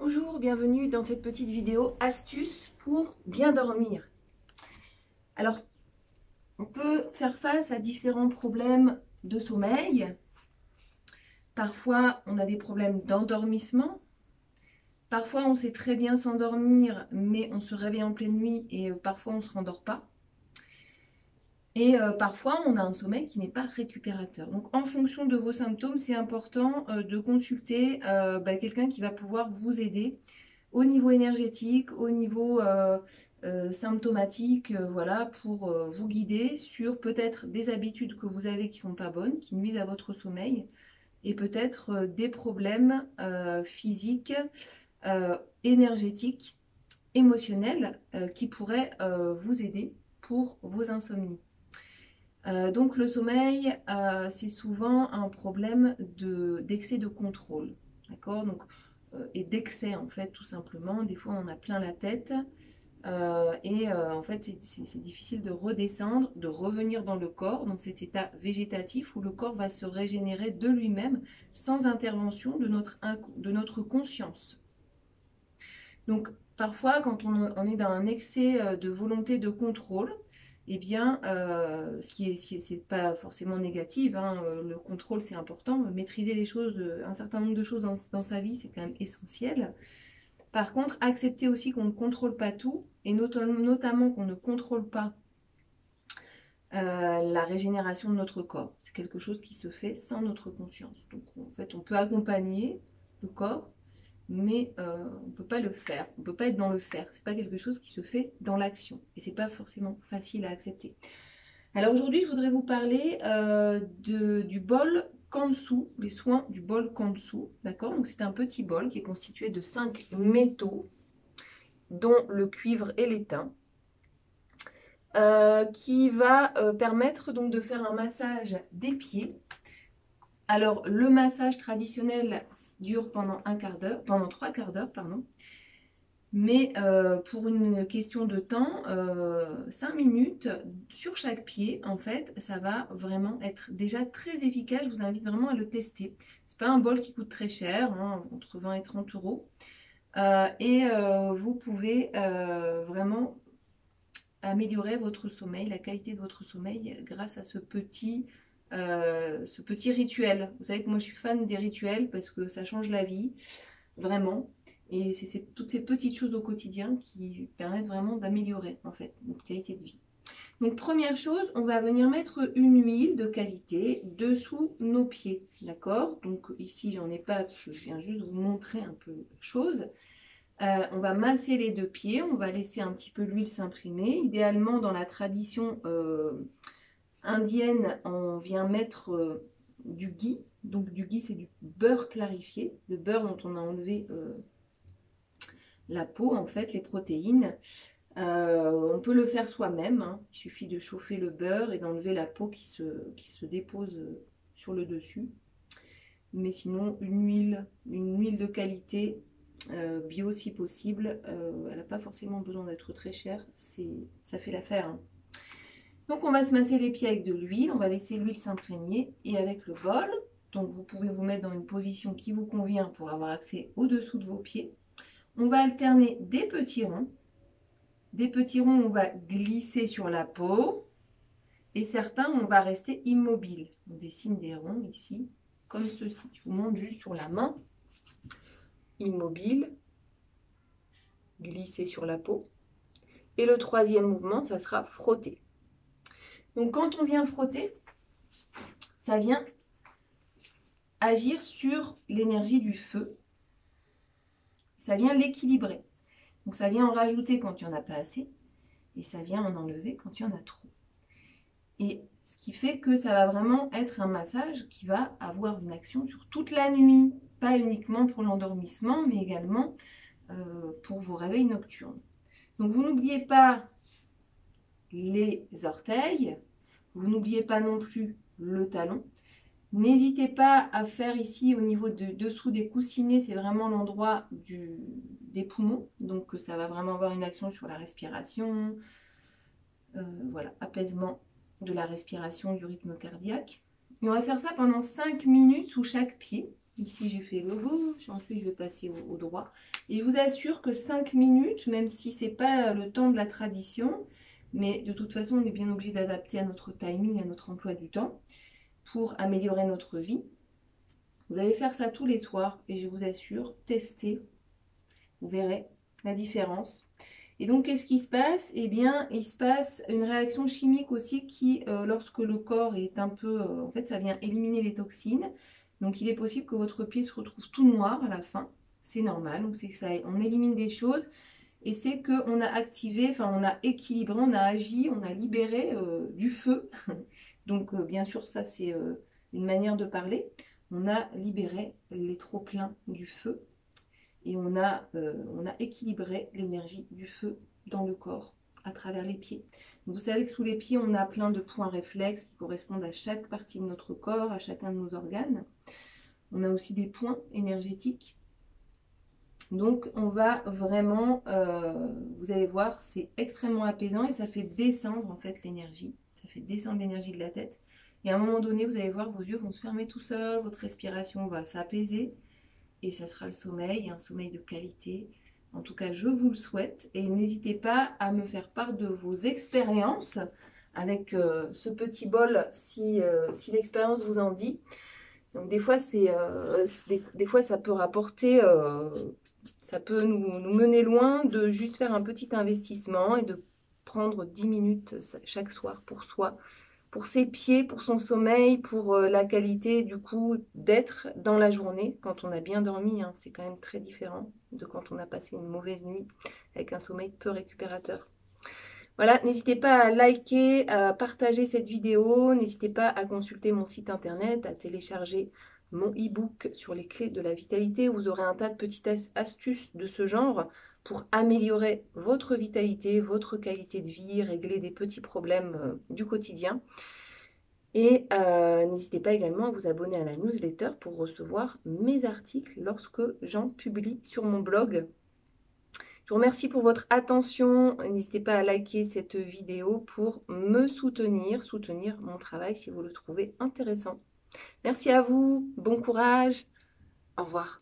Bonjour, bienvenue dans cette petite vidéo astuce pour bien dormir. Alors, on peut faire face à différents problèmes de sommeil. Parfois, on a des problèmes d'endormissement. Parfois, on sait très bien s'endormir, mais on se réveille en pleine nuit et parfois, on ne se rendort pas. Et parfois, on a un sommeil qui n'est pas récupérateur. Donc, en fonction de vos symptômes, c'est important de consulter quelqu'un qui va pouvoir vous aider au niveau énergétique, au niveau symptomatique, voilà, pour vous guider sur peut-être des habitudes que vous avez qui ne sont pas bonnes, qui nuisent à votre sommeil, et peut-être des problèmes physiques, énergétiques, émotionnels qui pourraient vous aider pour vos insomnies. Donc le sommeil, c'est souvent un problème d'excès de contrôle, d'accord? Donc et d'excès en fait, tout simplement. Des fois on en a plein la tête en fait c'est difficile de redescendre, de revenir dans le corps, dans cet état végétatif où le corps va se régénérer de lui-même sans intervention de notre conscience. Donc parfois quand on est dans un excès de volonté de contrôle, eh bien, c'est pas forcément négatif, hein, le contrôle c'est important, maîtriser les choses, un certain nombre de choses dans sa vie c'est quand même essentiel. Par contre, accepter aussi qu'on ne contrôle pas tout, et notamment qu'on ne contrôle pas la régénération de notre corps. C'est quelque chose qui se fait sans notre conscience. Donc en fait, on peut accompagner le corps, mais on ne peut pas le faire. On ne peut pas être dans le faire. C'est pas quelque chose qui se fait dans l'action. Et c'est pas forcément facile à accepter. Alors aujourd'hui, je voudrais vous parler du bol Kansu, les soins du bol Kansu, d'accord? Donc c'est un petit bol qui est constitué de 5 métaux, dont le cuivre et l'étain, qui va permettre donc de faire un massage des pieds. Alors le massage traditionnel dure pendant pendant 3/4 d'heure, pardon. Mais pour une question de temps, 5 minutes sur chaque pied, en fait, ça va vraiment être déjà très efficace. Je vous invite vraiment à le tester. C'est pas un bol qui coûte très cher, hein, entre 20 et 30 euros. Vous pouvez vraiment améliorer votre sommeil, la qualité de votre sommeil grâce à ce petit rituel. Vous savez que moi je suis fan des rituels parce que ça change la vie, vraiment. Et c'est toutes ces petites choses au quotidien qui permettent vraiment d'améliorer en fait notre qualité de vie. Donc première chose, on va venir mettre une huile de qualité dessous nos pieds, d'accord? Donc ici j'en ai pas parce que je viens juste vous montrer un peu la chose. On va masser les deux pieds, on va laisser un petit peu l'huile s'imprimer. Idéalement dans la tradition indienne, on vient mettre du ghee. Donc du ghee c'est du beurre clarifié, le beurre dont on a enlevé la peau, en fait, les protéines. On peut le faire soi-même, hein. Il suffit de chauffer le beurre et d'enlever la peau qui se dépose sur le dessus. Mais sinon, une huile de qualité, bio si possible, elle n'a pas forcément besoin d'être très chère, ça fait l'affaire, hein. Donc on va se masser les pieds avec de l'huile, on va laisser l'huile s'imprégner et avec le bol, donc vous pouvez vous mettre dans une position qui vous convient pour avoir accès au-dessous de vos pieds. On va alterner des petits ronds. Des petits ronds, on va glisser sur la peau. Et certains, on va rester immobile. On dessine des ronds ici, comme ceci. Je vous montre juste sur la main. Immobile. Glisser sur la peau. Et le troisième mouvement, ça sera frotter. Donc quand on vient frotter, ça vient agir sur l'énergie du feu. Ça vient l'équilibrer. Donc ça vient en rajouter quand il n'y en a pas assez. Et ça vient en enlever quand il y en a trop. Et ce qui fait que ça va vraiment être un massage qui va avoir une action sur toute la nuit. Pas uniquement pour l'endormissement, mais également pour vos réveils nocturnes. Donc vous n'oubliez pas les orteils. Vous n'oubliez pas non plus le talon. N'hésitez pas à faire ici au niveau de dessous des coussinets, c'est vraiment l'endroit des poumons. Donc ça va vraiment avoir une action sur la respiration, voilà, apaisement de la respiration, du rythme cardiaque. Et on va faire ça pendant 5 minutes sous chaque pied, Ici, j'ai fait le gauche, ensuite je vais passer au droit. Et je vous assure que 5 minutes, même si ce n'est pas le temps de la tradition, mais de toute façon, on est bien obligé d'adapter à notre timing, à notre emploi du temps, pour améliorer notre vie. Vous allez faire ça tous les soirs et je vous assure, testez, vous verrez la différence. Et donc, qu'est-ce qui se passe? Eh bien, il se passe une réaction chimique aussi qui, lorsque le corps est un peu... en fait, ça vient éliminer les toxines. Donc, il est possible que votre pied se retrouve tout noir à la fin. C'est normal. Donc, c'est que ça, on élimine des choses. Et c'est qu'on a activé, enfin, on a équilibré, on a agi, on a libéré du feu. Donc, bien sûr, ça, c'est une manière de parler. On a libéré les trop-pleins du feu. Et on a équilibré l'énergie du feu dans le corps à travers les pieds. Donc vous savez que sous les pieds, on a plein de points réflexes qui correspondent à chaque partie de notre corps, à chacun de nos organes. On a aussi des points énergétiques. Donc on va vraiment, vous allez voir, c'est extrêmement apaisant et ça fait descendre en fait l'énergie. Ça fait descendre l'énergie de la tête. Et à un moment donné, vous allez voir, vos yeux vont se fermer tout seuls, votre respiration va s'apaiser. Et ça sera le sommeil, un sommeil de qualité. En tout cas, je vous le souhaite. Et n'hésitez pas à me faire part de vos expériences avec ce petit bol si l'expérience vous en dit. Donc des fois, des fois ça peut rapporter, ça peut nous mener loin de juste faire un petit investissement et de prendre 10 minutes chaque soir pour soi, pour ses pieds, pour son sommeil, pour la qualité du coup d'être dans la journée quand on a bien dormi. Hein, c'est quand même très différent de quand on a passé une mauvaise nuit avec un sommeil peu récupérateur. Voilà, n'hésitez pas à liker, à partager cette vidéo, n'hésitez pas à consulter mon site internet, à télécharger mon e-book sur les clés de la vitalité. Vous aurez un tas de petites astuces de ce genre pour améliorer votre vitalité, votre qualité de vie, régler des petits problèmes du quotidien. Et n'hésitez pas également à vous abonner à la newsletter pour recevoir mes articles lorsque j'en publie sur mon blog. Je vous remercie pour votre attention. N'hésitez pas à liker cette vidéo pour me soutenir mon travail si vous le trouvez intéressant. Merci à vous, bon courage, au revoir.